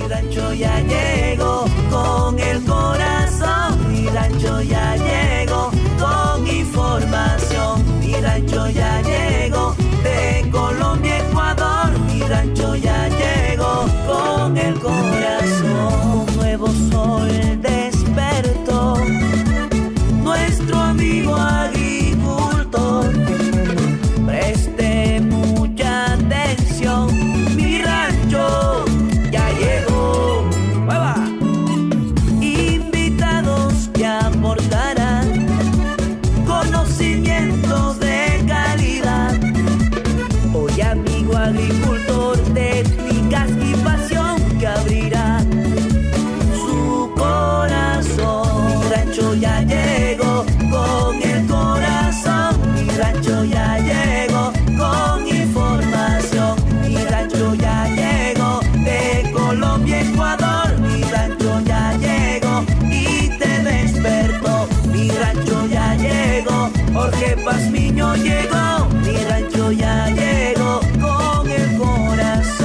rancho ya llegó con el corazón. Mi rancho ya llegó con información. Mi rancho ya llegó de Colombia, Ecuador. Mi rancho ya llegó con el corazón. Un nuevo sol despertó nuestro amigo agricultor. Preste mucha atención, mi rancho ya llegó. ¡Mueva! Invitados que aportarán conocimientos de calidad. Hoy amigo agricultor, técnicas y pasión que abrirá su corazón. Mi rancho ya llegó con el corazón. Mi rancho ya llegó con información. Mi rancho ya llegó de Colombia, Ecuador. Mi rancho ya llegó y te despertó. Mi rancho ya llegó, Jorge Pazmiño llegó. Mi rancho ya llegó con el corazón.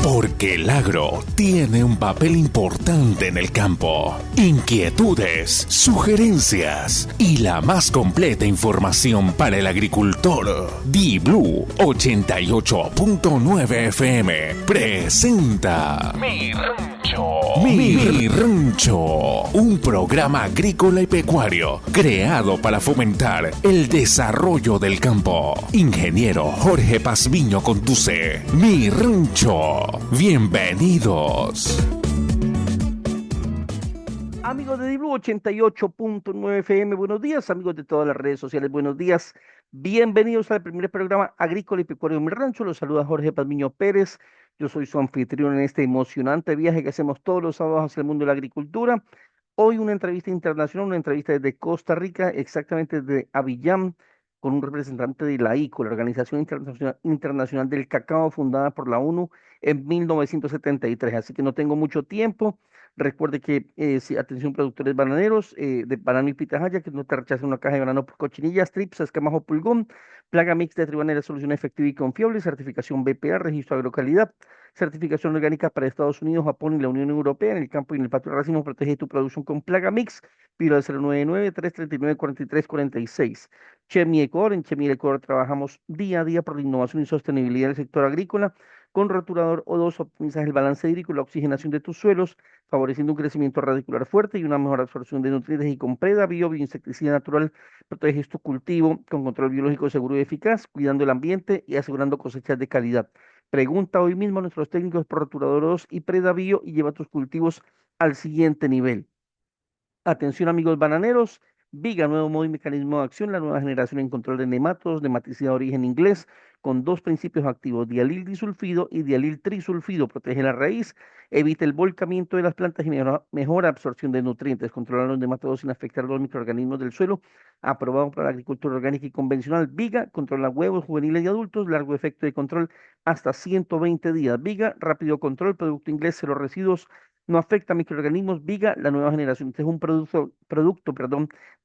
Porque el agro tiene un papel importante en el campo. Inquietudes, sugerencias y la más completa información para el agricultor. Di-Blue 88.9 FM presenta Mi Rancho, un programa agrícola y pecuario creado para fomentar el desarrollo del campo. Ingeniero Jorge Pazmiño conduce Mi Rancho. Bienvenidos. Amigos de Di-Blue 88.9 FM, buenos días. Amigos de todas las redes sociales, buenos días. Bienvenidos al primer programa agrícola y pecuario de Mi Rancho. Los saluda Jorge Pazmiño Pérez. Yo soy su anfitrión en este emocionante viaje que hacemos todos los sábados hacia el mundo de la agricultura. Hoy una entrevista internacional, una entrevista desde Costa Rica, exactamente desde Abiyán, con un representante de la ICO, la Organización Internacional del Cacao, fundada por la ONU en 1973. Así que no tengo mucho tiempo. Recuerde que, atención productores bananeros, de banano y pitahaya, que no te rechacen una caja de banano por cochinillas, trips, escamajo, pulgón, plaga mix de tribanera, solución efectiva y confiable, certificación BPA, registro agrocalidad, certificación orgánica para Estados Unidos, Japón y la Unión Europea. En el campo y en el patio de racimo protege tu producción con plaga mix. Pido al 099-339-4346. Chemi Ecuador, en Chemi Ecuador trabajamos día a día por la innovación y sostenibilidad del sector agrícola. Con roturador O2 optimizas el balance hídrico y la oxigenación de tus suelos, favoreciendo un crecimiento radicular fuerte y una mejor absorción de nutrientes. Y con Preda bioinsecticida natural proteges tu cultivo con control biológico seguro y eficaz, cuidando el ambiente y asegurando cosechas de calidad. Pregunta hoy mismo a nuestros técnicos por roturador O2 y Preda Bio y lleva tus cultivos al siguiente nivel. Atención amigos bananeros, Viga, nuevo modo y mecanismo de acción, la nueva generación en control de nematodos, nematicida de origen inglés, con dos principios activos, dialil disulfido y dialil trisulfido. Protege la raíz, evita el volcamiento de las plantas y mejora absorción de nutrientes, controla los nematodos sin afectar los microorganismos del suelo. Aprobado para la agricultura orgánica y convencional. Viga, controla huevos juveniles y adultos, largo efecto de control hasta 120 días. Viga, rápido control, producto inglés, cero residuos, no afecta a microorganismos. Viga, la nueva generación. Este es un producto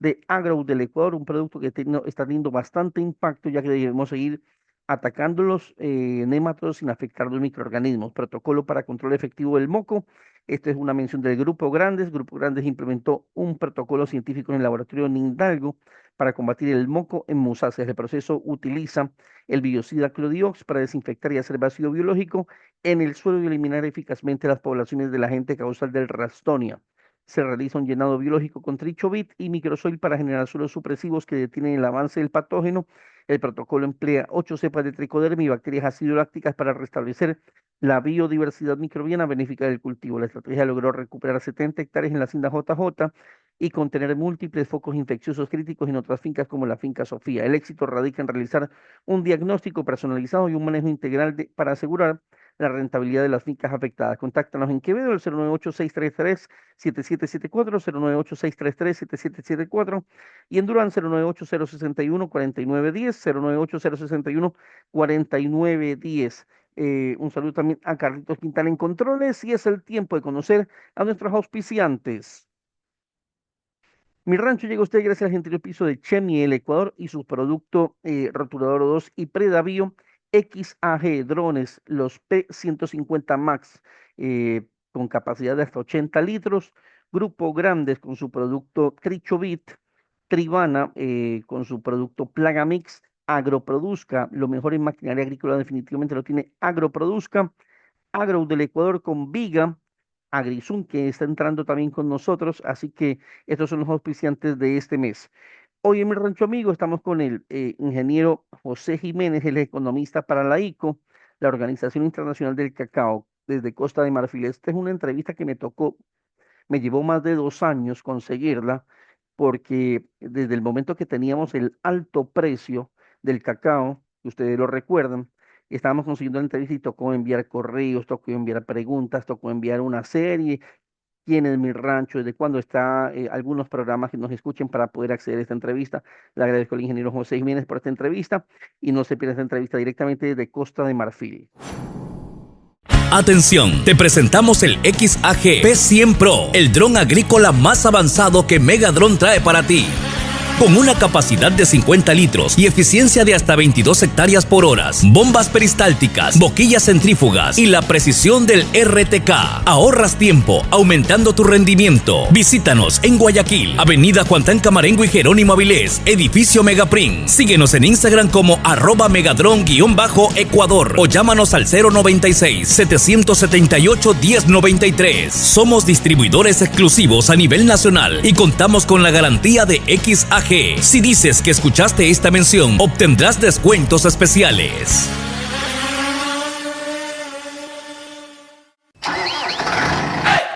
de Agro del Ecuador, un producto que está teniendo bastante impacto, ya que debemos seguir atacando los nématos sin afectar los microorganismos. Protocolo para control efectivo del moco. Esta es una mención del Grupo Grandes. Grupo Grandes implementó un protocolo científico en el laboratorio de Nindalgo para combatir el moco en musáceas. El proceso utiliza el biocida Clodiox para desinfectar y hacer vacío biológico en el suelo y eliminar eficazmente las poblaciones del agente causal del Ralstonia. Se realiza un llenado biológico con trichovit y microsoil para generar suelos supresivos que detienen el avance del patógeno. El protocolo emplea 8 cepas de tricoderma y bacterias acidolácticas para restablecer la biodiversidad microbiana benéfica del cultivo. La estrategia logró recuperar 70 hectáreas en la hacienda JJ y contener múltiples focos infecciosos críticos en otras fincas como la finca Sofía. El éxito radica en realizar un diagnóstico personalizado y un manejo integral para asegurar la rentabilidad de las fincas afectadas. Contáctanos en Quevedo, el 098-633-7774, 098-633-7774 y en Durán 098-061-4910, 098-061-4910. Un saludo también a Carlitos Quintal en Controles y es el tiempo de conocer a nuestros auspiciantes. Mi rancho llega a usted gracias al gentil piso de Chemi, el Ecuador y su producto rotulador 2 y Predavío XAG, drones, los P150 Max, con capacidad de hasta 80 litros. Grupo Grandes con su producto Trichovit, Trivana con su producto Plagamix, Agroproduzca, lo mejor en maquinaria agrícola definitivamente lo tiene Agroproduzca. Agro del Ecuador con Viga, Agrizum, que está entrando también con nosotros, así que estos son los auspiciantes de este mes. Hoy en mi rancho amigo estamos con el ingeniero José Jiménez, el economista para la ICO, la Organización Internacional del Cacao, desde Costa de Marfil. Esta es una entrevista que me tocó, me llevó más de 2 años conseguirla, porque desde el momento que teníamos el alto precio del cacao, que ustedes lo recuerdan, estábamos consiguiendo la entrevista y tocó enviar correos, tocó enviar preguntas, tocó enviar una serie, quién es mi rancho, desde cuándo está, algunos programas que nos escuchen para poder acceder a esta entrevista. Le agradezco al ingeniero José Jiménez por esta entrevista y no se pierda esta entrevista directamente desde Costa de Marfil. Atención, te presentamos el XAG P100 Pro, el dron agrícola más avanzado que Megadron trae para ti. Con una capacidad de 50 litros y eficiencia de hasta 22 hectáreas por hora, bombas peristálticas, boquillas centrífugas y la precisión del RTK. Ahorras tiempo, aumentando tu rendimiento. Visítanos en Guayaquil, Avenida Juantán Camarengo y Jerónimo Avilés, Edificio Megaprint. Síguenos en Instagram como @megadron_Ecuador o llámanos al 096-778-1093. Somos distribuidores exclusivos a nivel nacional y contamos con la garantía de XAG. Si dices que escuchaste esta mención, obtendrás descuentos especiales.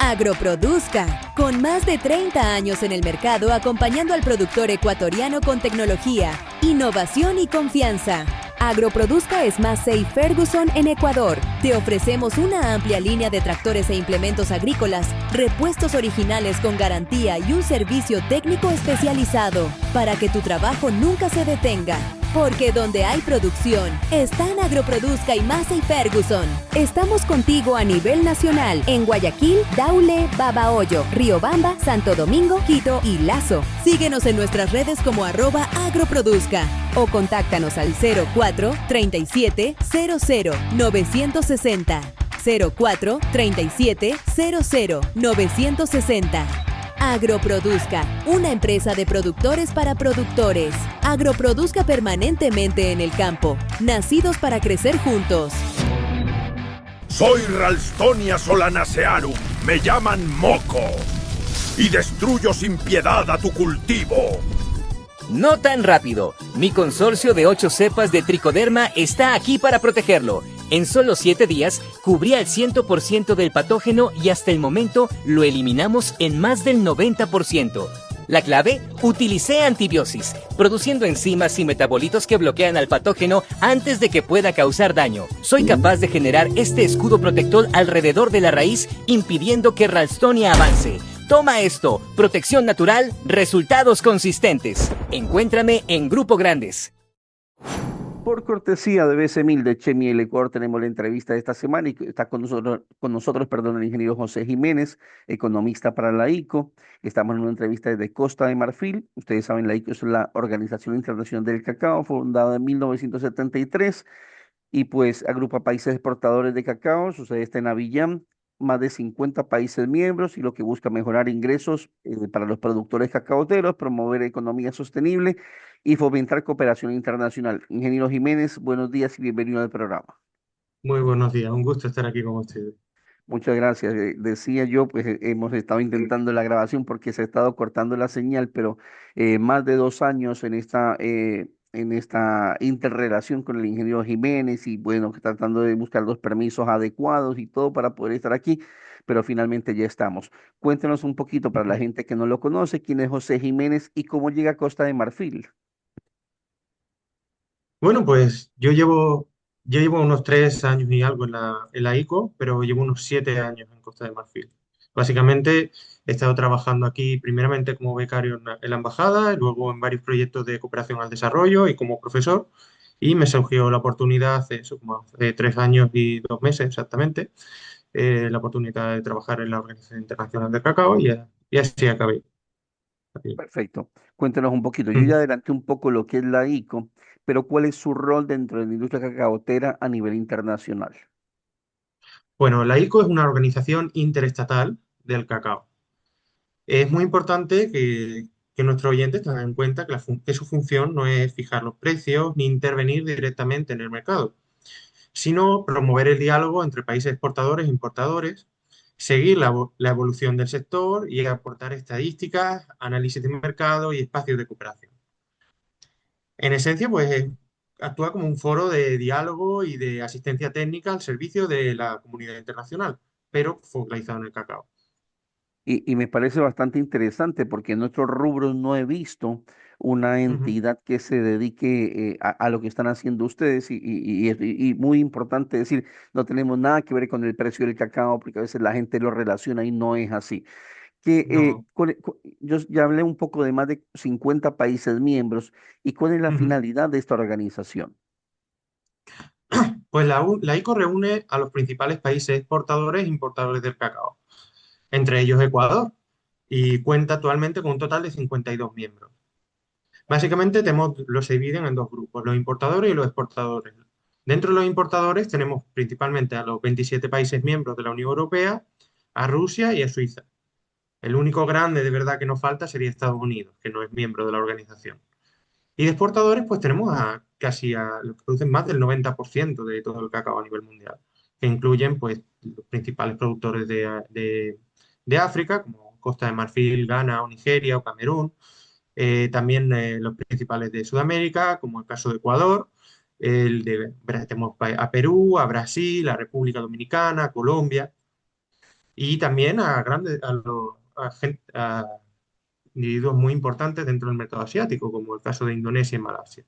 Agroproduzca, con más de 30 años en el mercado acompañando al productor ecuatoriano con tecnología, innovación y confianza. Agroproduzca es Massey Ferguson en Ecuador. Te ofrecemos una amplia línea de tractores e implementos agrícolas, repuestos originales con garantía y un servicio técnico especializado para que tu trabajo nunca se detenga. Porque donde hay producción, están Agroproduzca y Massey Ferguson. Estamos contigo a nivel nacional en Guayaquil, Daule, Babahoyo, Riobamba, Santo Domingo, Quito y Lazo. Síguenos en nuestras redes como @agroproduzca o contáctanos al 04 37 00 960. 04 37 00 960. Agroproduzca, una empresa de productores para productores. Agroproduzca permanentemente en el campo, nacidos para crecer juntos. Soy Ralstonia solanacearum, me llaman Moco, y destruyo sin piedad a tu cultivo. No tan rápido. Mi consorcio de 8 cepas de tricoderma está aquí para protegerlo. En solo 7 días, cubrí al 100% del patógeno y hasta el momento lo eliminamos en más del 90%. La clave, utilicé antibiosis, produciendo enzimas y metabolitos que bloquean al patógeno antes de que pueda causar daño. Soy capaz de generar este escudo protector alrededor de la raíz, impidiendo que Ralstonia avance. Toma esto, protección natural, resultados consistentes. Encuéntrame en Grupo Grandes. Por cortesía de BC Mil de Chemi El Ecuador, tenemos la entrevista de esta semana y está con nosotros, el ingeniero José Jiménez, economista para la ICO. Estamos en una entrevista desde Costa de Marfil. Ustedes saben, la ICO es la Organización Internacional del Cacao, fundada en 1973 y pues agrupa países exportadores de cacao. Su sede está en Avillán, más de 50 países miembros y lo que busca mejorar ingresos para los productores cacaoteros, promover economía sostenible y fomentar cooperación internacional. Ingeniero Jiménez, buenos días y bienvenido al programa. Muy buenos días, un gusto estar aquí con ustedes. Muchas gracias. Decía yo, pues hemos estado intentando la grabación porque se ha estado cortando la señal, pero más de 2 años en esta interrelación con el ingeniero Jiménez y bueno, tratando de buscar los permisos adecuados y todo para poder estar aquí, pero finalmente ya estamos. Cuéntenos un poquito para la gente que no lo conoce, quién es José Jiménez y cómo llega a Costa de Marfil. Bueno, pues yo llevo Yo llevo unos 3 años y algo en la ICO, pero llevo unos 7 años en Costa de Marfil. Básicamente he estado trabajando aquí primeramente como becario en la embajada, y luego en varios proyectos de cooperación al desarrollo y como profesor. Y me surgió la oportunidad hace eso, como hace 3 años y 2 meses exactamente, la oportunidad de trabajar en la Organización Internacional del Cacao y así acabé. Perfecto. Cuéntanos un poquito. Yo Mm. ya adelanté un poco lo que es la ICO, pero ¿cuál es su rol dentro de la industria cacaotera a nivel internacional? Bueno, la ICO es una organización interestatal del cacao. Es muy importante que nuestros oyentes tengan en cuenta que su función no es fijar los precios ni intervenir directamente en el mercado, sino promover el diálogo entre países exportadores e importadores, seguir la evolución del sector y aportar estadísticas, análisis de mercado y espacios de cooperación. En esencia, pues actúa como un foro de diálogo y de asistencia técnica al servicio de la comunidad internacional, pero focalizado en el cacao. Y me parece bastante interesante porque en nuestros rubros no he visto una Ujú. entidad que se dedique a lo que están haciendo ustedes y muy importante decir, no tenemos nada que ver con el precio del cacao porque a veces la gente lo relaciona y no es así. No. Yo ya hablé un poco de más de 50 países miembros y cuál es la Ujú. finalidad de esta organización. Pues la ICO reúne a los principales países exportadores e importadores del cacao, entre ellos Ecuador, y cuenta actualmente con un total de 52 miembros. Básicamente los dividen en dos grupos, los importadores y los exportadores. Dentro de los importadores tenemos principalmente a los 27 países miembros de la Unión Europea, a Rusia y a Suiza. El único grande de verdad que nos falta sería Estados Unidos, que no es miembro de la organización. Y de exportadores, pues tenemos los que producen más del 90% de todo el cacao a nivel mundial, que incluyen pues los principales productores de África, como Costa de Marfil, Ghana o Nigeria o Camerún, también los principales de Sudamérica, como el caso de Ecuador, tenemos a Perú, a Brasil, a República Dominicana, a Colombia, y también a individuos muy importantes dentro del mercado asiático, como el caso de Indonesia y Malasia.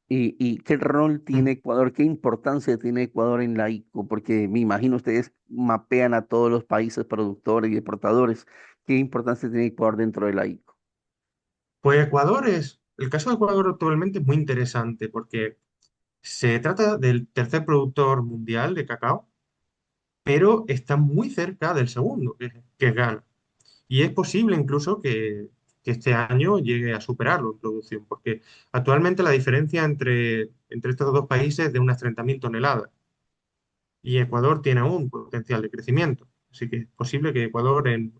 ¿Y qué rol Mm. tiene Ecuador? ¿Qué importancia tiene Ecuador en la ICO? Porque me imagino ustedes mapean a todos los países productores y exportadores. ¿Qué importancia tiene Ecuador dentro de la ICO? Pues el caso de Ecuador actualmente es muy interesante porque se trata del tercer productor mundial de cacao, pero está muy cerca del segundo, que es Ghana. Y es posible incluso que este año llegue a superarlo en producción, porque actualmente la diferencia entre estos dos países es de unas 30.000 toneladas y Ecuador tiene aún potencial de crecimiento. Así que es posible que Ecuador en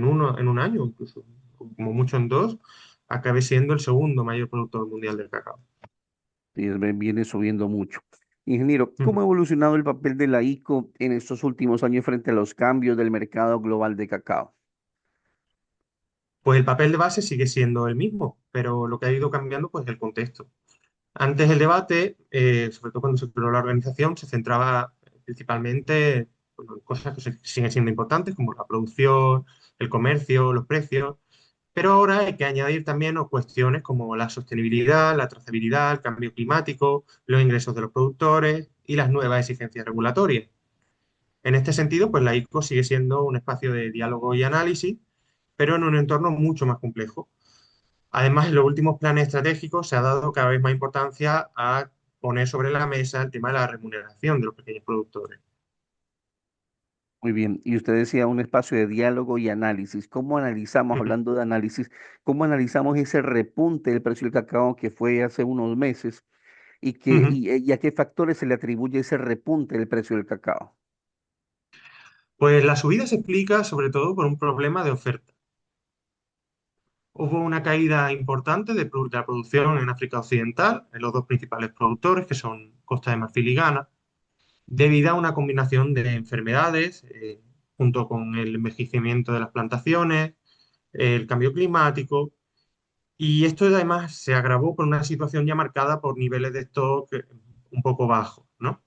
un año, incluso como mucho en dos, acabe siendo el segundo mayor productor mundial del cacao. Y viene subiendo mucho. Ingeniero, ¿cómo Ujú. ha evolucionado el papel de la ICO en estos últimos años frente a los cambios del mercado global de cacao? Pues el papel de base sigue siendo el mismo, pero lo que ha ido cambiando pues es el contexto. Antes el debate, sobre todo cuando se creó la organización, se centraba principalmente bueno, en cosas que siguen siendo importantes, como la producción, el comercio, los precios, pero ahora hay que añadir también cuestiones como la sostenibilidad, la trazabilidad, el cambio climático, los ingresos de los productores y las nuevas exigencias regulatorias. En este sentido, pues la ICO sigue siendo un espacio de diálogo y análisis, pero en un entorno mucho más complejo. Además, en los últimos planes estratégicos se ha dado cada vez más importancia a poner sobre la mesa el tema de la remuneración de los pequeños productores. Muy bien, y usted decía un espacio de diálogo y análisis. ¿Cómo analizamos, Ujú, hablando de análisis, cómo analizamos ese repunte del precio del cacao que fue hace unos meses ujú. y a qué factores se le atribuye ese repunte del precio del cacao? Pues la subida se explica sobre todo por un problema de oferta. Hubo una caída importante de la producción en África Occidental, en los dos principales productores, que son Costa de Marfil y Ghana, debido a una combinación de enfermedades, junto con el envejecimiento de las plantaciones, el cambio climático. Y esto además se agravó por una situación ya marcada por niveles de stock un poco bajos, ¿no?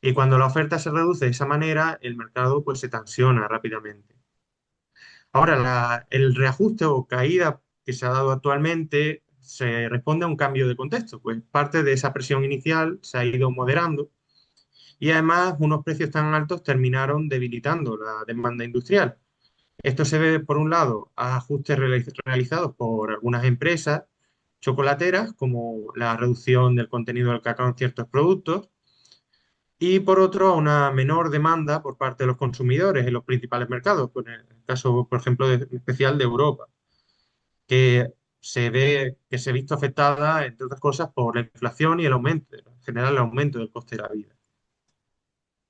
Y cuando la oferta se reduce de esa manera, el mercado pues se tensiona rápidamente. Ahora, el reajuste o caída que se ha dado actualmente se responde a un cambio de contexto, pues parte de esa presión inicial se ha ido moderando y además unos precios tan altos terminaron debilitando la demanda industrial. Esto se debe, por un lado, a ajustes realizados por algunas empresas chocolateras, como la reducción del contenido del cacao en ciertos productos, y por otro, a una menor demanda por parte de los consumidores en los principales mercados, en el caso, por ejemplo, especial de Europa, que se ha visto afectada, entre otras cosas, por la inflación y el aumento, en general el aumento del coste de la vida.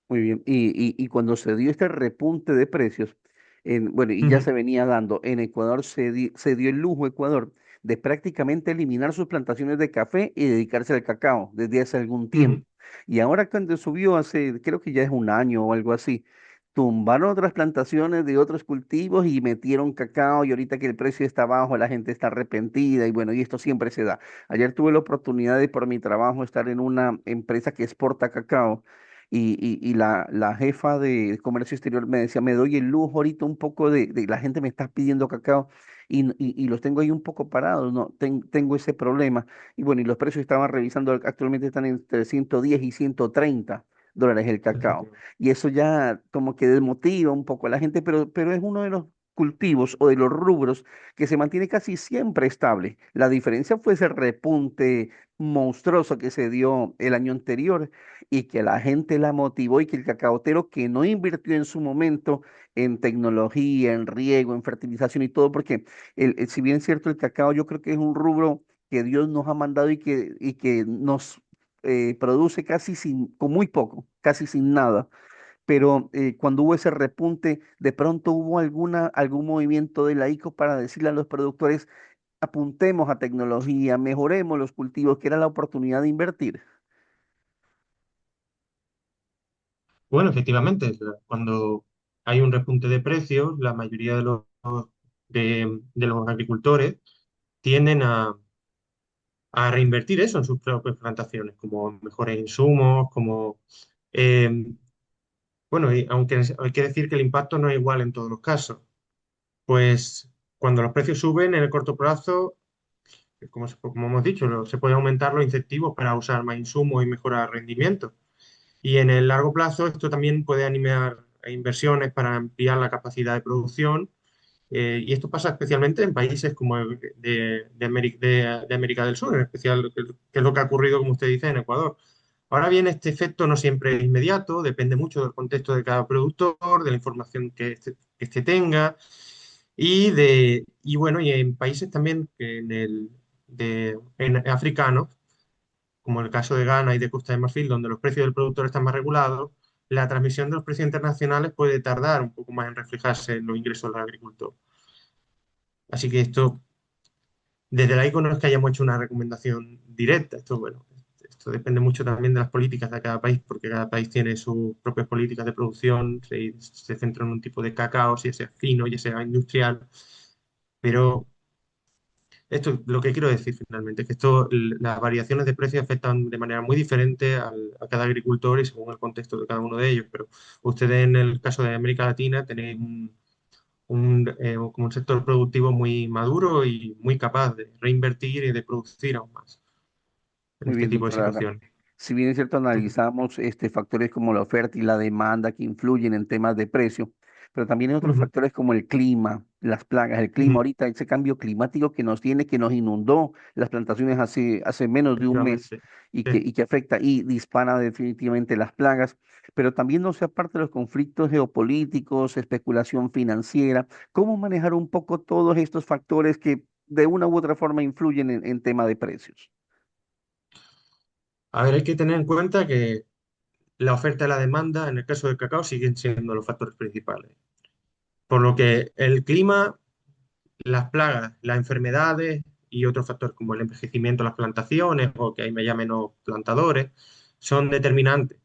Muy bien. Y cuando se dio este repunte de precios, bueno, y ya Ujú, se venía dando, en Ecuador se dio el lujo Ecuador de prácticamente eliminar sus plantaciones de café y dedicarse al cacao desde hace algún ujú. tiempo. Y ahora cuando subió hace, creo que ya es un año o algo así, tumbaron otras plantaciones de otros cultivos y metieron cacao y ahorita que el precio está bajo, la gente está arrepentida y bueno, y esto siempre se da. Ayer tuve la oportunidad de por mi trabajo estar en una empresa que exporta cacao y la jefa de comercio exterior me decía, me doy el lujo ahorita un poco la gente me está pidiendo cacao y los tengo ahí un poco parados, no, tengo ese problema. Y bueno, y los precios estaban revisando, actualmente están entre 110 y $130 el cacao. Efectivamente. Y eso ya como que desmotiva un poco a la gente, pero es uno de los cultivos o de los rubros que se mantiene casi siempre estable. La diferencia fue ese repunte monstruoso que se dio el año anterior y que la gente la motivó y que el cacaotero que no invirtió en su momento en tecnología, en riego, en fertilización y todo, porque si bien es cierto el cacao yo creo que es un rubro que Dios nos ha mandado y que nos produce con muy poco, casi sin nada. Pero cuando hubo ese repunte, de pronto hubo algún movimiento de la ICO para decirle a los productores, apuntemos a tecnología, mejoremos los cultivos, que era la oportunidad de invertir. Bueno, efectivamente, cuando hay un repunte de precios, la mayoría de los agricultores tienden a reinvertir eso en sus propias plantaciones, como mejores insumos, como... eh, bueno, y aunque hay que decir que el impacto no es igual en todos los casos, pues cuando los precios suben en el corto plazo, como hemos dicho, se pueden aumentar los incentivos para usar más insumos y mejorar rendimiento. Y en el largo plazo esto también puede animar a inversiones para ampliar la capacidad de producción. Y esto pasa especialmente en países como de América del Sur, en especial, que es lo que ha ocurrido, como usted dice, en Ecuador. Ahora bien, este efecto no siempre es inmediato, depende mucho del contexto de cada productor, de la información que este tenga y bueno, y en países también en africanos, como el caso de Ghana y de Costa de Marfil, donde los precios del productor están más regulados, la transmisión de los precios internacionales puede tardar un poco más en reflejarse en los ingresos del agricultor. Así que esto, desde la ICO no es que hayamos hecho una recomendación directa, esto, bueno, esto depende mucho también de las políticas de cada país, porque cada país tiene sus propias políticas de producción, se centra en un tipo de cacao, ya sea fino, ya sea industrial, pero esto, lo que quiero decir finalmente, es que las variaciones de precios afectan de manera muy diferente a cada agricultor y según el contexto de cada uno de ellos. Pero ustedes en el caso de América Latina tenéis como un sector productivo muy maduro y muy capaz de reinvertir y de producir aún más en Muy este bien, tipo de doctora Lara. situaciones. Si bien es cierto, Ujú, analizamos factores como la oferta y la demanda que influyen en temas de precio, pero también hay otros ujú, factores como el clima, las plagas, el clima ujú. ahorita, ese cambio climático que nos tiene, que nos inundó las plantaciones hace menos de un mes Efectivamente. y que, Sí. y que afecta y dispara definitivamente las plagas, pero también no sea parte de los conflictos geopolíticos, especulación financiera, cómo manejar un poco todos estos factores que de una u otra forma influyen en tema de precios. A ver, hay que tener en cuenta que la oferta y la demanda en el caso del cacao siguen siendo los factores principales. Por lo que el clima, las plagas, las enfermedades y otros factores como el envejecimiento de las plantaciones o que hay ya menos plantadores son determinantes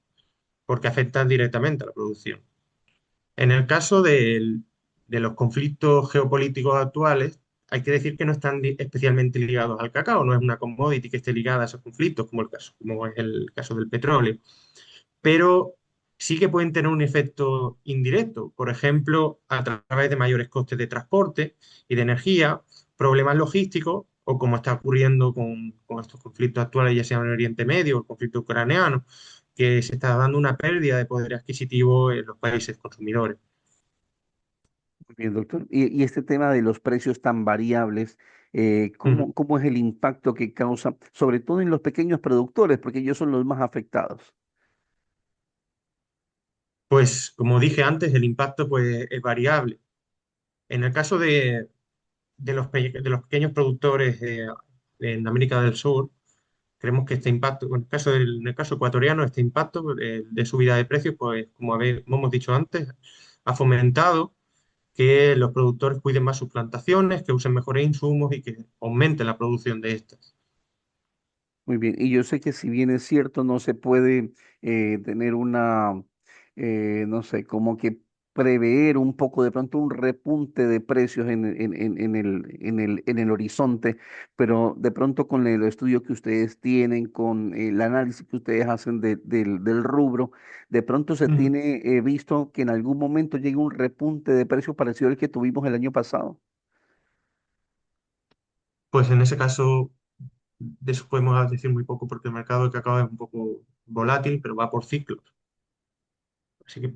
porque afectan directamente a la producción. En el caso de los conflictos geopolíticos actuales, hay que decir que no están especialmente ligados al cacao, no es una commodity que esté ligada a esos conflictos como es el caso del petróleo, pero sí que pueden tener un efecto indirecto, por ejemplo, a través de mayores costes de transporte y de energía, problemas logísticos o como está ocurriendo con estos conflictos actuales, ya sea en el Oriente Medio o el conflicto ucraniano, que se está dando una pérdida de poder adquisitivo en los países consumidores. Muy bien, doctor. Y este tema de los precios tan variables, Ujú. ¿cómo es el impacto que causa, sobre todo en los pequeños productores, porque ellos son los más afectados? Pues como dije antes, el impacto pues, es variable. En el caso de los pequeños productores en América del Sur, creemos que este impacto, en el caso ecuatoriano, este impacto de subida de precios, pues como hemos dicho antes, ha fomentado que los productores cuiden más sus plantaciones, que usen mejores insumos y que aumenten la producción de estas. Muy bien, y yo sé que si bien es cierto, no se puede tener una, no sé, como que prever un poco de pronto un repunte de precios en el horizonte, pero de pronto con el estudio que ustedes tienen, con el análisis que ustedes hacen del rubro, de pronto se Ujú. tiene visto que en algún momento llegue un repunte de precios parecido al que tuvimos el año pasado. Pues en ese caso, de eso podemos decir muy poco porque el mercado de cacao es un poco volátil, pero va por ciclos. Así que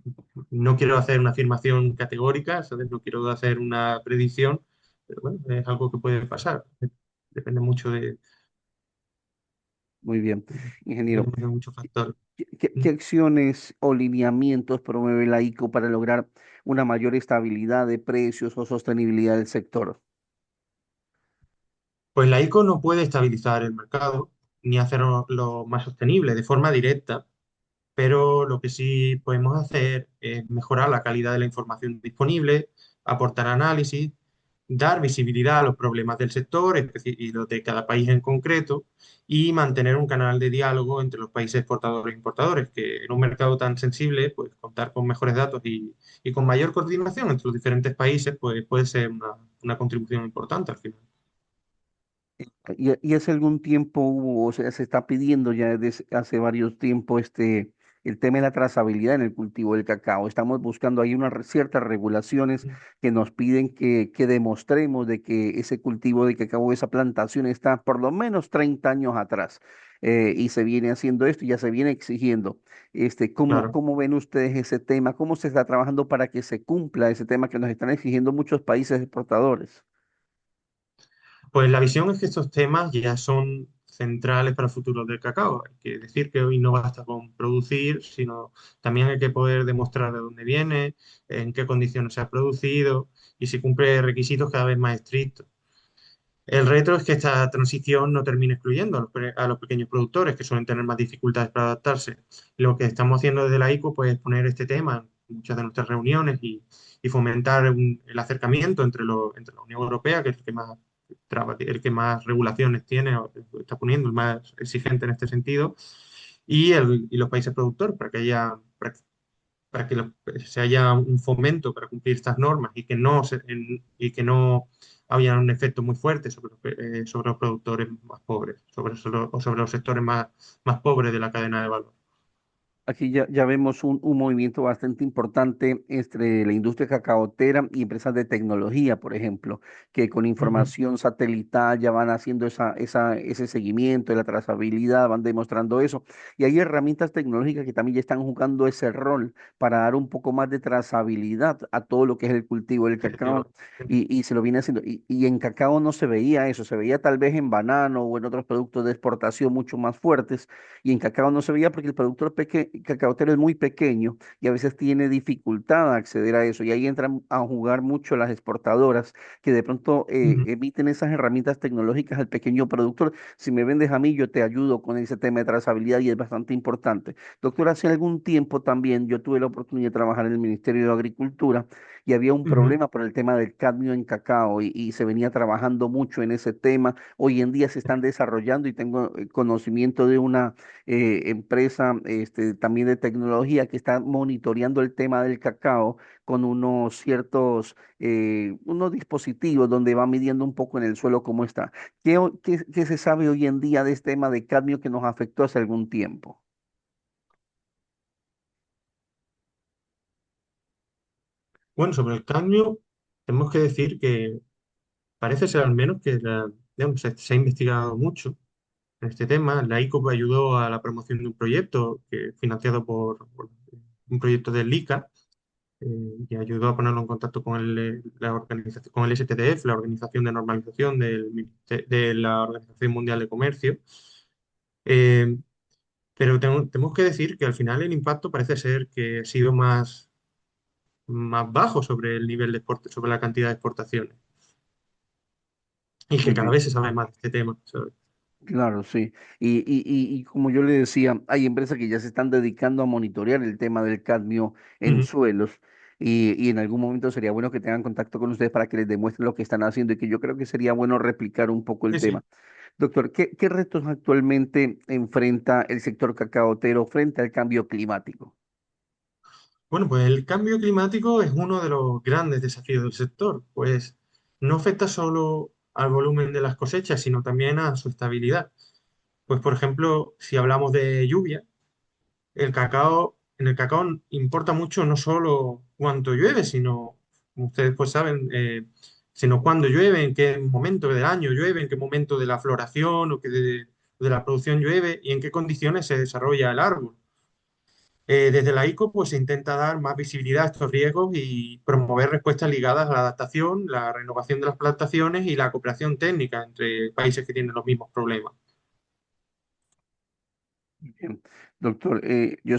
no quiero hacer una afirmación categórica, ¿sabes? No quiero hacer una predicción, pero bueno, es algo que puede pasar. Depende mucho Muy bien, ingeniero. de muchos factores. ¿Qué acciones o lineamientos promueve la ICO para lograr una mayor estabilidad de precios o sostenibilidad del sector? Pues la ICO no puede estabilizar el mercado ni hacerlo lo más sostenible de forma directa, pero lo que sí podemos hacer es mejorar la calidad de la información disponible, aportar análisis, dar visibilidad a los problemas del sector y los de cada país en concreto, y mantener un canal de diálogo entre los países exportadores e importadores, que en un mercado tan sensible, pues contar con mejores datos y con mayor coordinación entre los diferentes países, pues puede ser una contribución importante al final. Y hace algún tiempo hubo, o sea, se está pidiendo ya desde hace varios tiempos el tema de la trazabilidad en el cultivo del cacao. Estamos buscando ahí unas ciertas regulaciones que nos piden que demostremos de que ese cultivo de cacao, esa plantación está por lo menos 30 años atrás. Y se viene haciendo esto y ya se viene exigiendo. Claro. ¿Cómo ven ustedes ese tema? ¿Cómo se está trabajando para que se cumpla ese tema que nos están exigiendo muchos países exportadores? Pues la visión es que estos temas ya son centrales para el futuro del cacao. Hay que decir que hoy no basta con producir, sino también hay que poder demostrar de dónde viene, en qué condiciones se ha producido y si cumple requisitos cada vez más estrictos. El reto es que esta transición no termine excluyendo a los pequeños productores, que suelen tener más dificultades para adaptarse. Lo que estamos haciendo desde la ICO, pues, es poner este tema en muchas de nuestras reuniones y fomentar el acercamiento entre la Unión Europea, que es el que más regulaciones tiene, o está poniendo el más exigente en este sentido, y los países productores, para que se haya un fomento para cumplir estas normas y que no haya un efecto muy fuerte sobre los productores más pobres, o sobre los sectores más pobres de la cadena de valor. Aquí ya vemos un movimiento bastante importante entre la industria cacaotera y empresas de tecnología, por ejemplo, que con Ujú. información satelital ya van haciendo ese seguimiento de la trazabilidad, van demostrando eso. Y hay herramientas tecnológicas que también ya están jugando ese rol para dar un poco más de trazabilidad a todo lo que es el cultivo del cacao. Efectivamente. Y se lo viene haciendo. Y en cacao no se veía eso, se veía tal vez en banano o en otros productos de exportación mucho más fuertes y en cacao no se veía porque el productor cacaotero es muy pequeño y a veces tiene dificultad a acceder a eso. Y ahí entran a jugar mucho las exportadoras que de pronto Ujú. emiten esas herramientas tecnológicas al pequeño productor. Si me vendes a mí, yo te ayudo con ese tema de trazabilidad y es bastante importante. Doctor, hace algún tiempo también yo tuve la oportunidad de trabajar en el Ministerio de Agricultura y había un Ujú. problema por el tema del cadmio en cacao y se venía trabajando mucho en ese tema. Hoy en día se están desarrollando y tengo conocimiento de una empresa también de tecnología que está monitoreando el tema del cacao con unos ciertos, unos dispositivos donde va midiendo un poco en el suelo cómo está. ¿Qué se sabe hoy en día de este tema de cadmio que nos afectó hace algún tiempo? Bueno, sobre el cambio, tenemos que decir que parece ser al menos que digamos, se ha investigado mucho en este tema. La ICOP ayudó a la promoción de un proyecto financiado por un proyecto del ICA, y ayudó a ponerlo en contacto con la organización, con el STDF, la Organización de Normalización de la Organización Mundial de Comercio. Eh, pero tenemos que decir que al final el impacto parece ser que ha sido más bajo sobre el nivel sobre la cantidad de exportaciones, y que Muy cada bien. vez se sabe más de este tema, ¿sabes? Claro, sí. Y como yo le decía, hay empresas que ya se están dedicando a monitorear el tema del cadmio en Ujú. suelos y en algún momento sería bueno que tengan contacto con ustedes para que les demuestren lo que están haciendo y que yo creo que sería bueno replicar un poco el Sí, sí. tema. Doctor, ¿qué retos actualmente enfrenta el sector cacaotero frente al cambio climático? Bueno, pues el cambio climático es uno de los grandes desafíos del sector, pues no afecta solo al volumen de las cosechas, sino también a su estabilidad. Pues, por ejemplo, si hablamos de lluvia, en el cacao importa mucho no solo cuánto llueve, sino, como ustedes pues saben, sino cuándo llueve, en qué momento del año llueve, en qué momento de la floración de la producción llueve y en qué condiciones se desarrolla el árbol. Desde la ICO pues, se intenta dar más visibilidad a estos riesgos y promover respuestas ligadas a la adaptación, la renovación de las plantaciones y la cooperación técnica entre países que tienen los mismos problemas. Bien. Doctor, yo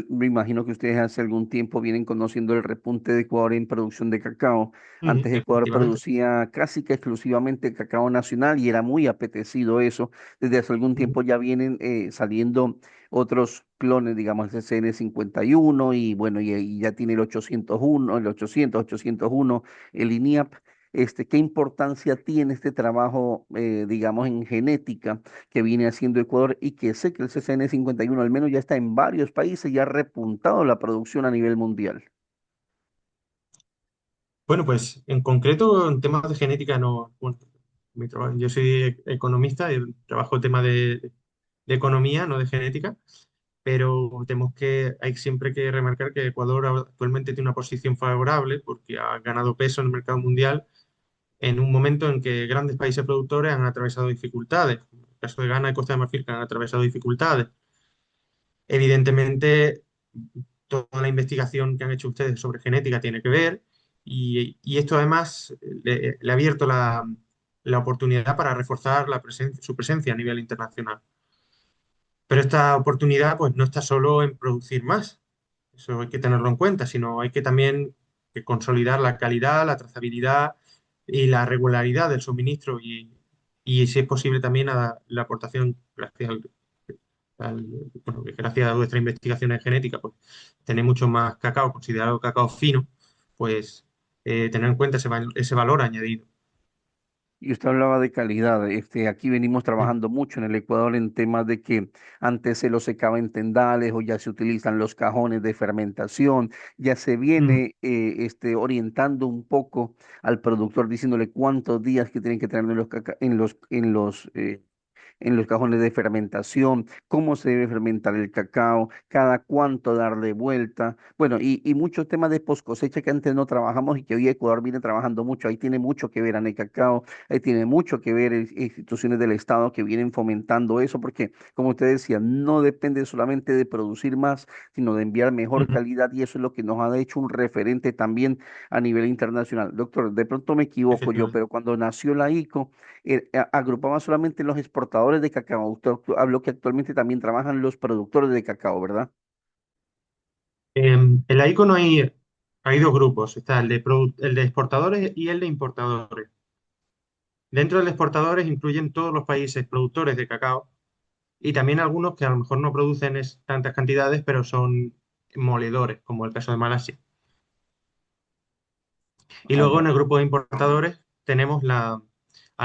me imagino que ustedes hace algún tiempo vienen conociendo el repunte de Ecuador en producción de cacao. Ujú, Antes Ecuador efectivamente. producía casi que exclusivamente cacao nacional y era muy apetecido eso. Desde hace algún Ujú. tiempo ya vienen saliendo otros clones, digamos, el CN51 y bueno, y ya tiene el 801, el 800, 801, el INIAP. ¿Qué importancia tiene este trabajo, digamos, en genética que viene haciendo Ecuador y que sé que el CCN51 al menos ya está en varios países y ha repuntado la producción a nivel mundial? Bueno, pues en concreto en temas de genética no, bueno, yo soy economista y trabajo el tema de economía, no de genética, pero hay siempre que remarcar que Ecuador actualmente tiene una posición favorable porque ha ganado peso en el mercado mundial en un momento en que grandes países productores han atravesado dificultades. En el caso de Ghana y Costa de Marfil, que han atravesado dificultades. Evidentemente, toda la investigación que han hecho ustedes sobre genética tiene que ver, y esto además le ha abierto la oportunidad para reforzar su presencia a nivel internacional. Pero esta oportunidad pues, no está solo en producir más, eso hay que tenerlo en cuenta, sino hay que también que consolidar la calidad, la trazabilidad y la regularidad del suministro, y si es posible también a la aportación bueno, que gracias a vuestra investigación en genética, pues tener mucho más cacao, considerado cacao fino, pues tener en cuenta ese valor añadido. Y usted hablaba de calidad. Aquí venimos Mm. trabajando mucho en el Ecuador en temas de que antes se lo secaba en tendales o ya se utilizan los cajones de fermentación. Ya se Mm. viene orientando un poco al productor diciéndole cuántos días que tienen que tener en los cajones de fermentación, cómo se debe fermentar el cacao, cada cuánto darle vuelta. Bueno, y muchos temas de post cosecha que antes no trabajamos y que hoy Ecuador viene trabajando mucho. Ahí tiene mucho que ver Ane Cacao, ahí tiene mucho que ver instituciones del Estado que vienen fomentando eso, porque como usted decía, no depende solamente de producir más, sino de enviar mejor Ujú. calidad y eso es lo que nos ha hecho un referente también a nivel internacional. Doctor, de pronto me equivoco yo, Efectivamente. pero cuando nació la ICO, agrupaba solamente los exportadores de cacao. Usted habló que actualmente también trabajan los productores de cacao, ¿verdad? En la ICO no hay dos grupos, está el de exportadores y el de importadores. Dentro de los exportadores incluyen todos los países productores de cacao y también algunos que a lo mejor no producen tantas cantidades, pero son moledores, como el caso de Malasia. Y Ah, luego ya. en el grupo de importadores tenemos a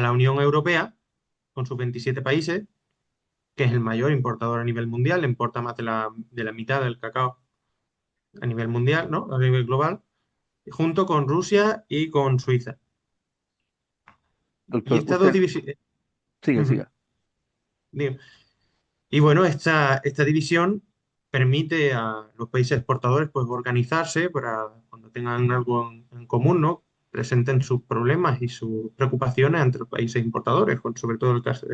la Unión Europea, con sus 27 países, que es el mayor importador a nivel mundial, importa más de la mitad del cacao a nivel mundial, ¿no? A nivel global, junto con Rusia y con Suiza. Y Doctor, estas dos usted, divisiones... siga, siga. Y bueno, esta división permite a los países exportadores pues, organizarse para cuando tengan algo en común, ¿no? presenten sus problemas y sus preocupaciones ante los países importadores, sobre todo el caso,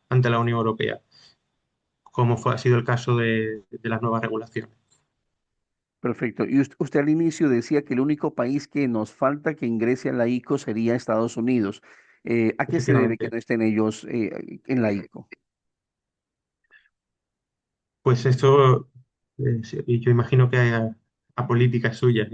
ante la Unión Europea, como ha sido el caso de las nuevas regulaciones. Perfecto. Y usted al inicio decía que el único país que nos falta que ingrese a la ICO sería Estados Unidos. ¿A qué se debe que Efectivamente. no estén ellos en la ICO? Pues esto, sí, y yo imagino que a políticas suyas,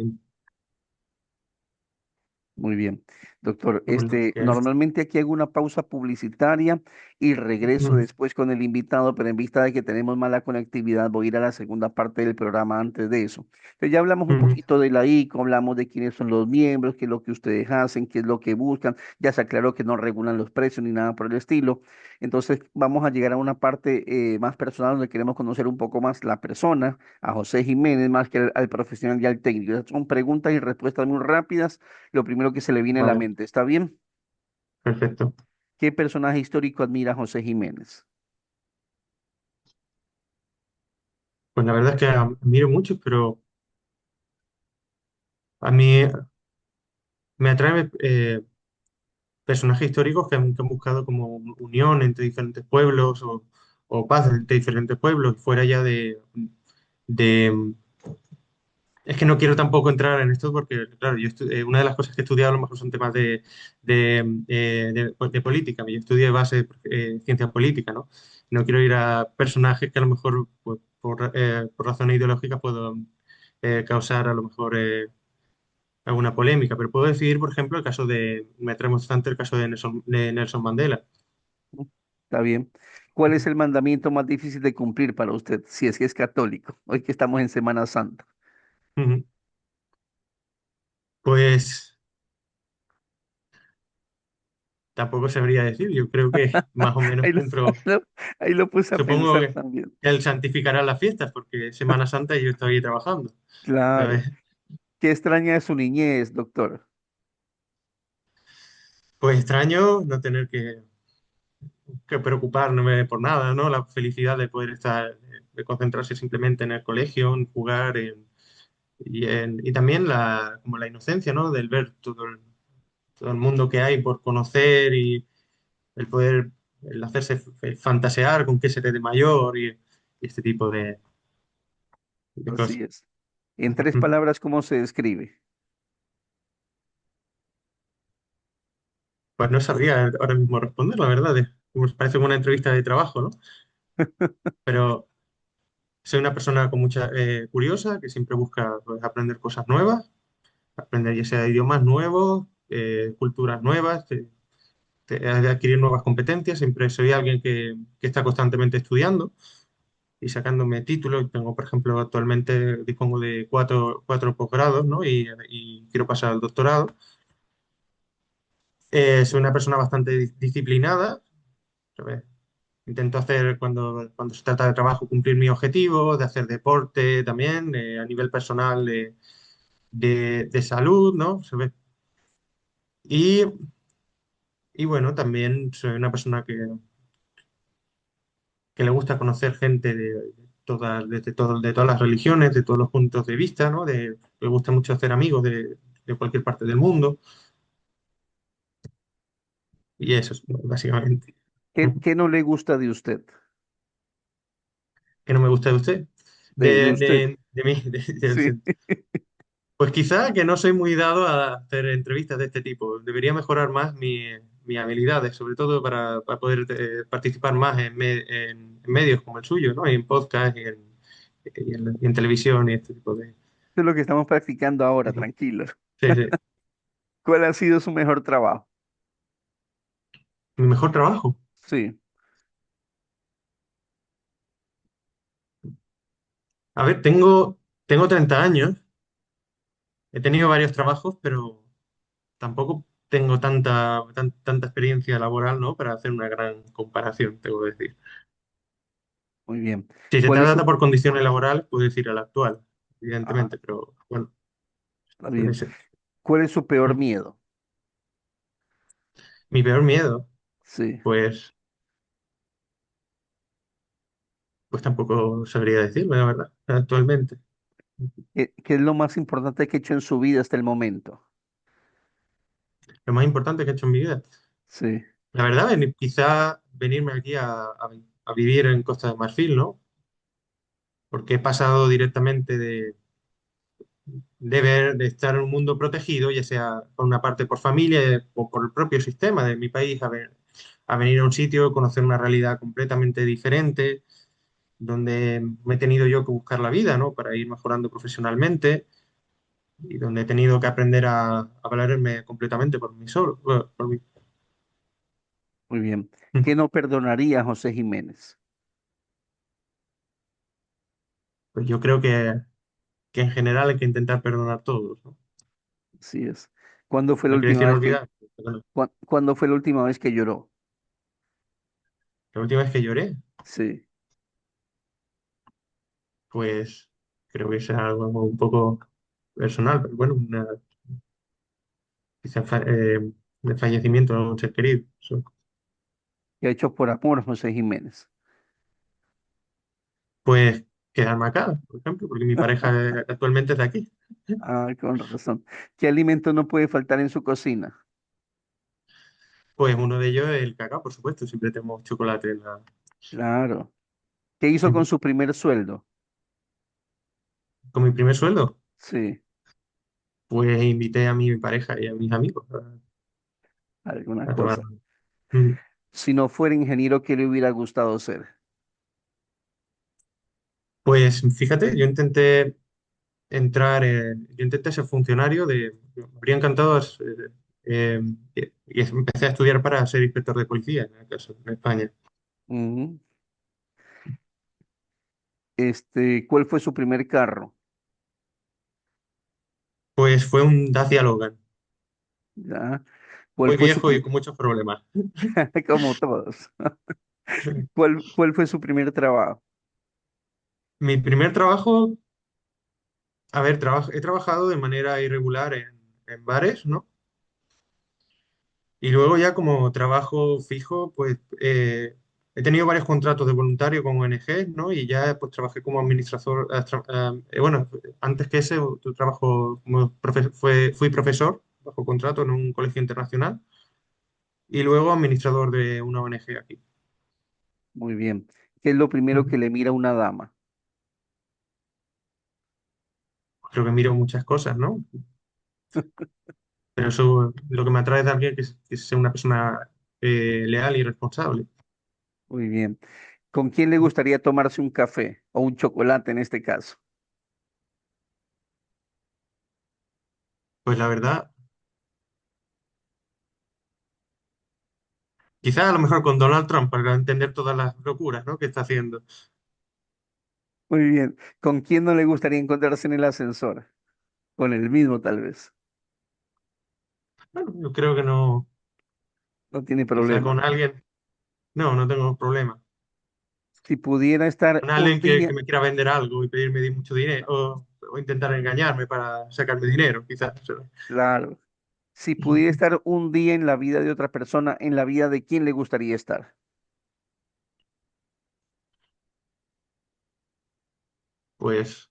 Muy bien, doctor. porque Normalmente aquí hago una pausa publicitaria y regreso Ujú, después con el invitado, pero en vista de que tenemos mala conectividad, voy a ir a la segunda parte del programa antes de eso. Entonces ya hablamos un ujú. poquito de la ICO, hablamos de quiénes son los miembros, qué es lo que ustedes hacen, qué es lo que buscan. Ya se aclaró que no regulan los precios ni nada por el estilo. Entonces vamos a llegar a una parte más personal donde queremos conocer un poco más la persona, a José Jiménez, más que al profesional y al técnico. Esas son preguntas y respuestas muy rápidas, lo primero que se le viene a la Vale, mente. ¿Está bien? perfecto. ¿Qué personaje histórico admira José Jiménez? Pues la verdad es que admiro mucho, pero a mí me atraen personajes históricos que han buscado como unión entre diferentes pueblos o paz entre diferentes pueblos, fuera ya de. Es que no quiero tampoco entrar en esto porque, claro, una de las cosas que he estudiado a lo mejor son temas de política. Yo estudié base ciencia política, ¿no? No quiero ir a personajes que a lo mejor pues, por razones ideológicas puedan causar a lo mejor alguna polémica, pero puedo decir, por ejemplo, me trae bastante el caso de Nelson Mandela. Está bien. ¿Cuál es el mandamiento más difícil de cumplir para usted, si es que es católico, hoy que estamos en Semana Santa? Ujú. Pues tampoco sabría decir, yo creo que más o menos Ahí lo, cumplo. ahí lo puse a Supongo pensar que también. él santificará las fiestas, porque es Semana Santa y yo estoy trabajando. Claro. ¿Sabes? ¿Qué extraña de su niñez, doctor? Pues extraño no tener que preocuparme por nada, ¿no? La felicidad de poder estar, de concentrarse simplemente en el colegio, en jugar, y también como la inocencia, ¿no? Del ver todo el mundo que hay por conocer y el poder, el hacerse fantasear con qué seré de mayor y este tipo de cosas. Así es. En tres palabras, ¿cómo se describe? Pues no sabría ahora mismo responder, la verdad. Como parece una entrevista de trabajo, ¿no? Pero soy una persona con mucha curiosa que siempre busca pues, aprender cosas nuevas, aprender ya sea idiomas nuevos, culturas nuevas, adquirir nuevas competencias. Siempre soy alguien que está constantemente estudiando y sacándome títulos. Tengo, por ejemplo, actualmente dispongo de cuatro posgrados, ¿no? Y quiero pasar al doctorado. Soy una persona bastante disciplinada. ¿Sabes? Intento hacer cuando se trata de trabajo cumplir mi objetivo, de hacer deporte también, a nivel personal de salud, ¿no? Y, y bueno, también soy una persona que le gusta conocer gente de todas las religiones, de todos los puntos de vista, ¿no? Me gusta mucho hacer amigos de cualquier parte del mundo y eso es básicamente. ¿Qué no le gusta de usted? ¿Qué no me gusta de usted? De De, usted. de mí, Sí. Pues quizá que no soy muy dado a hacer entrevistas de este tipo. Debería mejorar más mis habilidades, sobre todo para poder participar más en medios como el suyo, ¿no? Y en podcast y en televisión y este tipo de. Eso es lo que estamos practicando ahora, Ujú. tranquilo. Sí, sí. ¿Cuál ha sido su mejor trabajo? Mi mejor trabajo. Sí. A ver, tengo 30 años, he tenido varios trabajos, pero tampoco tengo tanta experiencia laboral, ¿no? Para hacer una gran comparación, tengo que decir. Muy bien. Si se ¿Cuál es trata su... por condiciones laborales, puedo decir el actual, Ah, evidentemente, pero bueno, está puede bien. ser. ¿Cuál es su peor Mm. miedo? Mi peor miedo, Sí. pues, pues tampoco sabría decirlo, la verdad, actualmente. ¿Qué es lo más importante que ha hecho en su vida hasta el momento? lo más importante que he hecho en mi vida. Sí. La verdad, quizá venirme aquí a vivir en Costa de Marfil, ¿no? Porque he pasado directamente de estar en un mundo protegido, ya sea por una parte por familia o por el propio sistema de mi país, a venir a un sitio, conocer una realidad completamente diferente, donde me he tenido yo que buscar la vida, ¿no? Para ir mejorando profesionalmente y donde he tenido que aprender a valerme completamente por mí solo, por mí. Muy bien. ¿Qué no perdonaría José Jiménez? Pues yo creo que en general hay que intentar perdonar a todos, ¿no? Así es. ¿Cuándo fue la No quiere última decir vez que, olvidar, pero bueno, cuándo fue la última vez que lloró? la última vez que lloré, Sí. pues creo que es algo un poco personal, pero bueno, quizá de fallecimiento de un ser querido. ¿Qué ha hecho por amor José Jiménez? Pues quedarme acá, por ejemplo, porque mi pareja actualmente es de aquí. Ah, con razón. ¿Qué alimento no puede faltar en su cocina? Pues uno de ellos es el cacao, por supuesto, siempre tenemos chocolate en la... Claro. ¿Qué hizo con Ujú. su primer sueldo? Con mi primer sueldo, Sí, pues invité a mi pareja y a mis amigos alguna a tomar. cosa. Mm. Si no fuera ingeniero, ¿qué le hubiera gustado ser? Pues fíjate, yo intenté ser funcionario me habría encantado, y empecé a estudiar para ser inspector de policía, en el caso, en España. Ujú. ¿Cuál fue su primer carro? Pues fue un Dacia Logan, ¿Ya? ¿Cuál muy fue su viejo y con muchos problemas. como todos. ¿Cuál fue su primer trabajo? Mi primer trabajo, a ver, he trabajado de manera irregular en bares, ¿no? Y luego ya como trabajo fijo, pues he tenido varios contratos de voluntario con ONG, ¿no? Y ya pues trabajé como administrador, bueno, antes que ese, tu trabajo fui profesor bajo contrato en un colegio internacional y luego administrador de una ONG aquí. Muy bien. ¿Qué es lo primero Ujú. que le mira una dama? Creo que miro muchas cosas, ¿no? Pero eso, lo que me atrae también es que sea una persona leal y responsable. Muy bien. ¿Con quién le gustaría tomarse un café o un chocolate en este caso? Pues la verdad, quizás a lo mejor con Donald Trump para entender todas las locuras, ¿no? que está haciendo. Muy bien. ¿Con quién no le gustaría encontrarse en el ascensor? Con el mismo, tal vez. Bueno, yo creo que no, No tiene quizá problema. con alguien, no, no tengo problema. Si pudiera estar Con un alguien que día, me quiera vender algo y pedirme mucho dinero, o intentar engañarme para sacarme dinero, quizás. claro. Si pudiera estar un día en la vida de otra persona, ¿en la vida de quién le gustaría estar? Pues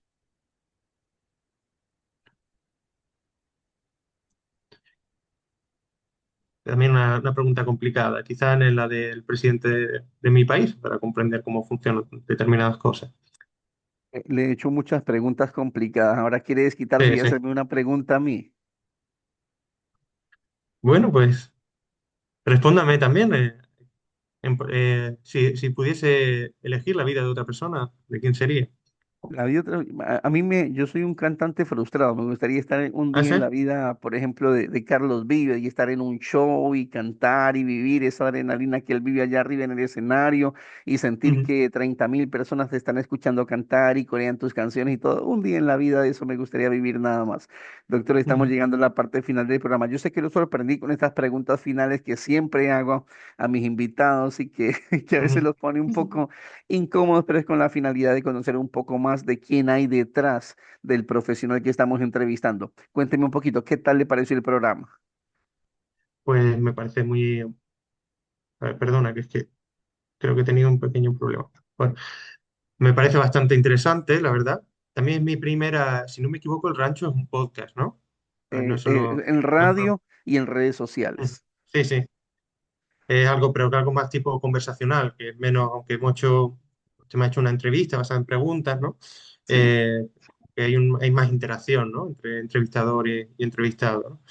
también una pregunta complicada, quizá en la del presidente de mi país, para comprender cómo funcionan determinadas cosas. Le he hecho muchas preguntas complicadas. Ahora quiere desquitarse Sí, y sí. hacerme una pregunta a mí. Bueno, pues respóndame también. Si pudiese elegir la vida de otra persona, ¿de quién sería? A mí yo soy un cantante frustrado. Me gustaría estar un ¿Ah, día en sí? la vida, por ejemplo, de Carlos Vives y estar en un show y cantar y vivir esa adrenalina que él vive allá arriba en el escenario y sentir Ujú, que 30.000 personas te están escuchando cantar y corean tus canciones y todo. Un día en la vida de eso me gustaría vivir nada más. Doctor, estamos ujú, llegando a la parte final del programa. Yo sé que lo sorprendí con estas preguntas finales que siempre hago a mis invitados y que, que a veces ujú. los pone un poco incómodos, pero es con la finalidad de conocer un poco más de quién hay detrás del profesional que estamos entrevistando. Cuénteme un poquito, ¿qué tal le pareció el programa? Pues me parece muy... perdona, que es que creo que he tenido un pequeño problema. Bueno, me parece bastante interesante, la verdad. También es mi primera, si no me equivoco, el rancho es un podcast, ¿no? No es solo... En no es pro- radio, y en redes sociales. Sí, sí. Es algo, pero que algo más tipo conversacional, que es menos, aunque hemos hecho, usted me ha hecho una entrevista basada en preguntas, ¿no? Sí. Eh, que hay más interacción, ¿no? Entre entrevistador y entrevistado, ¿no?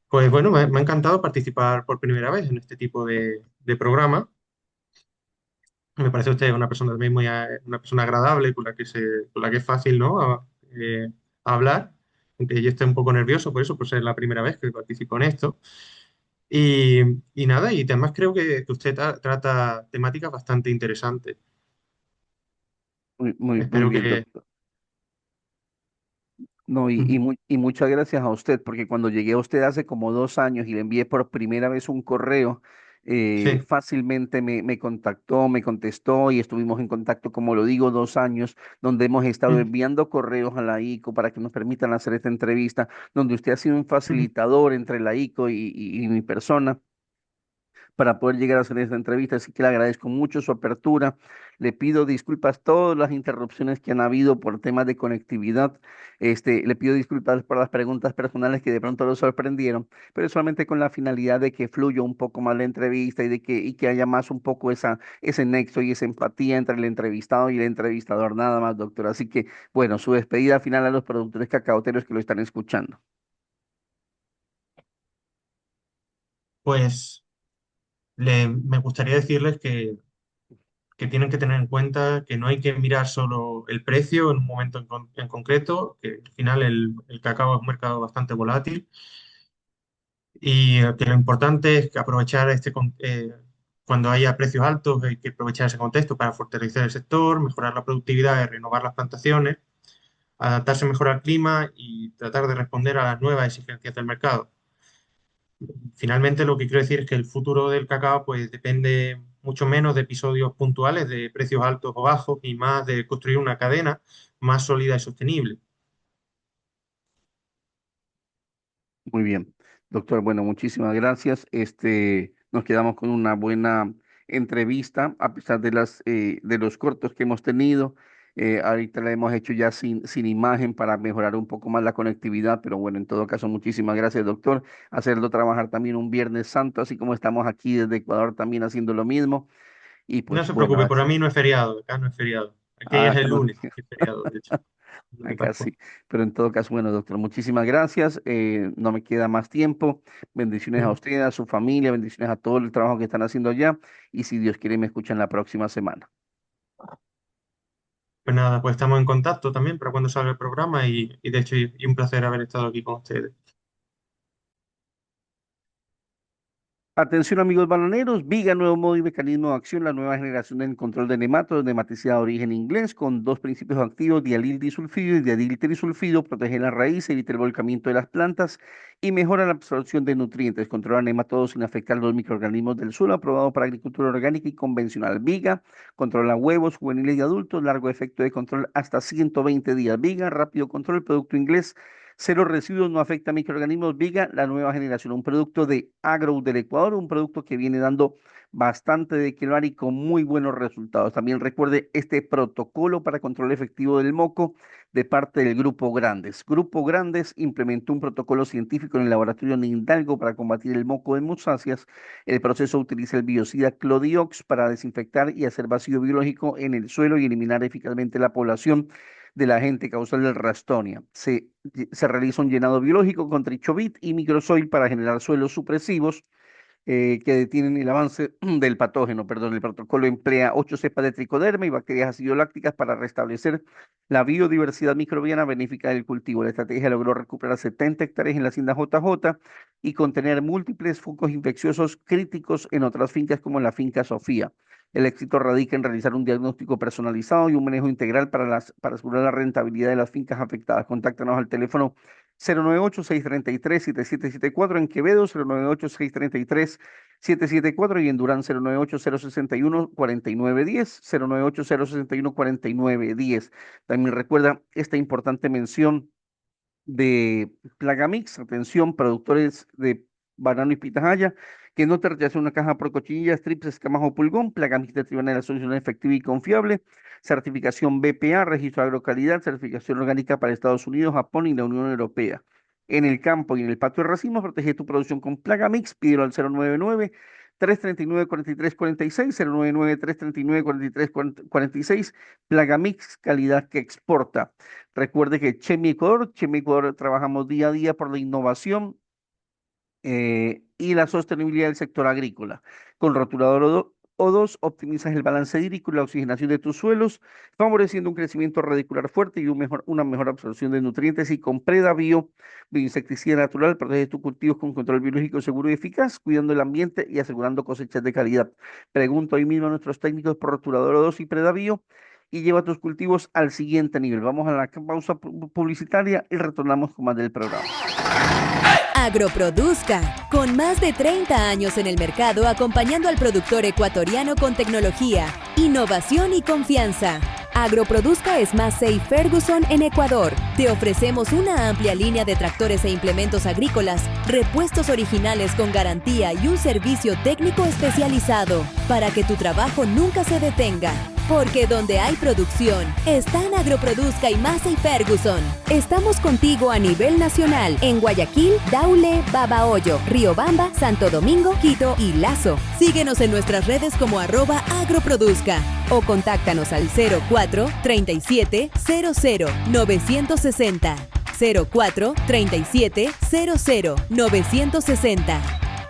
Pues bueno, me ha encantado participar por primera vez en este tipo de programa. Me parece usted una persona también una persona agradable, con la que es fácil, ¿no? Hablar. Aunque yo estoy un poco nervioso por eso, por ser la primera vez que participo en esto. Y, y nada, y además creo que usted trata temáticas bastante interesantes. Muy Espero bien, que... doctor. No, Ujú, y muchas gracias a usted, porque cuando llegué a usted hace como 2 años y le envié por primera vez un correo, sí. fácilmente me contactó, me contestó y estuvimos en contacto, como lo digo, 2 años, donde hemos estado Ujú, enviando correos a la ICO para que nos permitan hacer esta entrevista, donde usted ha sido un ujú. facilitador entre la ICO y mi persona para poder llegar a hacer esta entrevista, así que le agradezco mucho su apertura. Le pido disculpas todas las interrupciones que han habido por temas de conectividad. Le pido disculpas por las preguntas personales que de pronto lo sorprendieron, pero solamente con la finalidad de que fluya un poco más la entrevista y que haya más un poco ese nexo y esa empatía entre el entrevistado y el entrevistador, nada más, doctor. Así que, bueno, su despedida final a los productores cacauteros que lo están escuchando. Pues me gustaría decirles que tienen que tener en cuenta que no hay que mirar solo el precio en un momento en concreto, que al final el cacao es un mercado bastante volátil y que lo importante es que aprovechar cuando haya precios altos, hay que aprovechar ese contexto para fortalecer el sector, mejorar la productividad y renovar las plantaciones, adaptarse mejor al clima y tratar de responder a las nuevas exigencias del mercado. Finalmente, lo que quiero decir es que el futuro del cacao pues, depende mucho menos de episodios puntuales de precios altos o bajos y más de construir una cadena más sólida y sostenible. Muy bien, doctor. Bueno, muchísimas gracias. Nos quedamos con una buena entrevista, a pesar de los cortos que hemos tenido. Ahorita la hemos hecho ya sin imagen para mejorar un poco más la conectividad, pero bueno, en todo caso, muchísimas gracias, doctor. Hacerlo trabajar también un Viernes Santo, así como estamos aquí desde Ecuador también haciendo lo mismo. Y No pues se bueno, preocupe, por mí no es feriado, acá no es feriado. Aquí es el acá no. lunes, que es feriado, de hecho, lunes de Acá Pascua. sí, pero en todo caso, bueno, doctor, muchísimas gracias. No me queda más tiempo. Bendiciones a Ujú. usted, a su familia, bendiciones a todo el trabajo que están haciendo allá. Y si Dios quiere, me escuchan la próxima semana. Pues nada, pues estamos en contacto también para cuando salga el programa y de hecho y un placer haber estado aquí con ustedes. Atención amigos bananeros, Viga, nuevo modo y mecanismo de acción, la nueva generación del control de nematos, nematicida de origen inglés, con dos principios activos, dialil disulfido y dialil trisulfido, protege la raíz, evita el volcamiento de las plantas y mejora la absorción de nutrientes, controla nematodos sin afectar los microorganismos del suelo, aprobado para agricultura orgánica y convencional. Viga, controla huevos juveniles y adultos, largo efecto de control hasta 120 días. Viga, rápido control, producto inglés. Cero residuos, no afecta a microorganismos. Viga, la nueva generación, un producto de Agro del Ecuador, un producto que viene dando bastante de qué hablar y con muy buenos resultados. También recuerde este protocolo para control efectivo del moco de parte del Grupo Grandes. Grupo Grandes implementó un protocolo científico en el laboratorio de Hidalgo para combatir el moco de musáceas. El proceso utiliza el biocida Clodiox para desinfectar y hacer vacío biológico en el suelo y eliminar eficazmente la población del agente causal del Rastonia. Se realiza un llenado biológico con trichovit y microsoil para generar suelos supresivos que detienen el avance del patógeno. Perdón, el protocolo emplea 8 cepas de tricoderma y bacterias acidolácticas para restablecer la biodiversidad microbiana benéfica del cultivo. La estrategia logró recuperar 70 hectáreas en la hacienda JJ y contener múltiples focos infecciosos críticos en otras fincas como en la finca Sofía. El éxito radica en realizar un diagnóstico personalizado y un manejo integral para asegurar la rentabilidad de las fincas afectadas. Contáctanos al teléfono 098-633-7774 en Quevedo, 098-633-774 y en Durán 098-061-4910, 098-061-4910. También recuerda esta importante mención de Plagamix, atención, productores de banano y pitahaya, que no te rechacen una caja por cochinillas, trips, escamas o pulgón. Plagamix de Tribuna de la solución efectiva y confiable. Certificación BPA, registro de agrocalidad, certificación orgánica para Estados Unidos, Japón y la Unión Europea. en el campo y en el patio de racimos. Protege tu producción con Plagamix. Pídelo al 099-339-4346, 099-339-4346. Plagamix, calidad que exporta. Recuerde que Chemi Ecuador trabajamos día a día por la innovación y la sostenibilidad del sector agrícola. Con rotulador O2 optimizas el balance hídrico y la oxigenación de tus suelos, favoreciendo un crecimiento radicular fuerte y una mejor absorción de nutrientes. Y con Predabio, bioinsecticida natural, protege tus cultivos con control biológico seguro y eficaz, cuidando el ambiente y asegurando cosechas de calidad. Pregunta hoy mismo a nuestros técnicos por rotulador O2 y Predabio y lleva tus cultivos al siguiente nivel. Vamos a la pausa publicitaria y retornamos con más del programa. Agroproduzca, con más de 30 años en el mercado acompañando al productor ecuatoriano con tecnología, innovación y confianza. Agroproduzca es Massey Ferguson en Ecuador. Te ofrecemos una amplia línea de tractores e implementos agrícolas, repuestos originales con garantía y un servicio técnico especializado para que tu trabajo nunca se detenga. Porque donde hay producción, están Agroproduzca y Massey Ferguson. Estamos contigo a nivel nacional en Guayaquil, Daule, Babahoyo, Riobamba, Santo Domingo, Quito y Lazo. Síguenos en nuestras redes como @agroproduzca o contáctanos al 04 37 00 960. 04 37 00 960.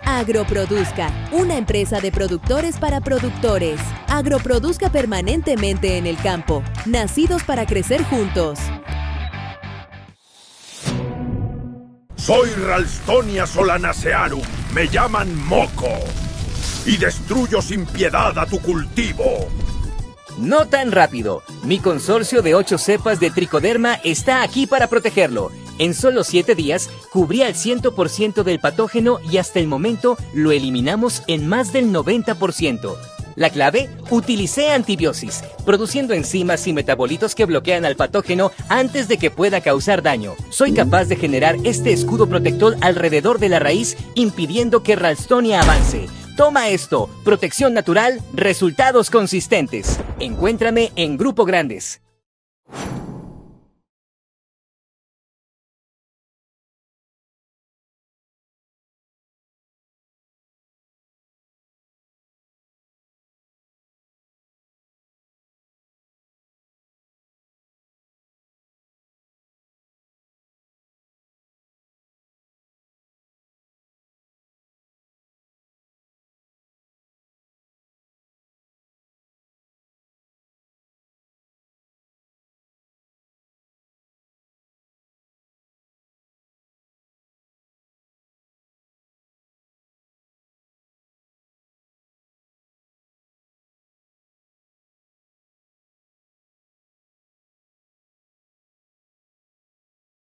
Agroproduzca, una empresa de productores para productores. Agroproduzca permanentemente en el campo, nacidos para crecer juntos. Soy Ralstonia solanacearum, me llaman Moco, y destruyo sin piedad a tu cultivo. No tan rápido. Mi consorcio de 8 cepas de tricoderma está aquí para protegerlo. En solo 7 días, cubría el 100% del patógeno y hasta el momento lo eliminamos en más del 90%. La clave, utilicé antibiosis, produciendo enzimas y metabolitos que bloquean al patógeno antes de que pueda causar daño. Soy capaz de generar este escudo protector alrededor de la raíz, impidiendo que Ralstonia avance. Toma esto, protección natural, resultados consistentes. Encuéntrame en Grupo Grandes.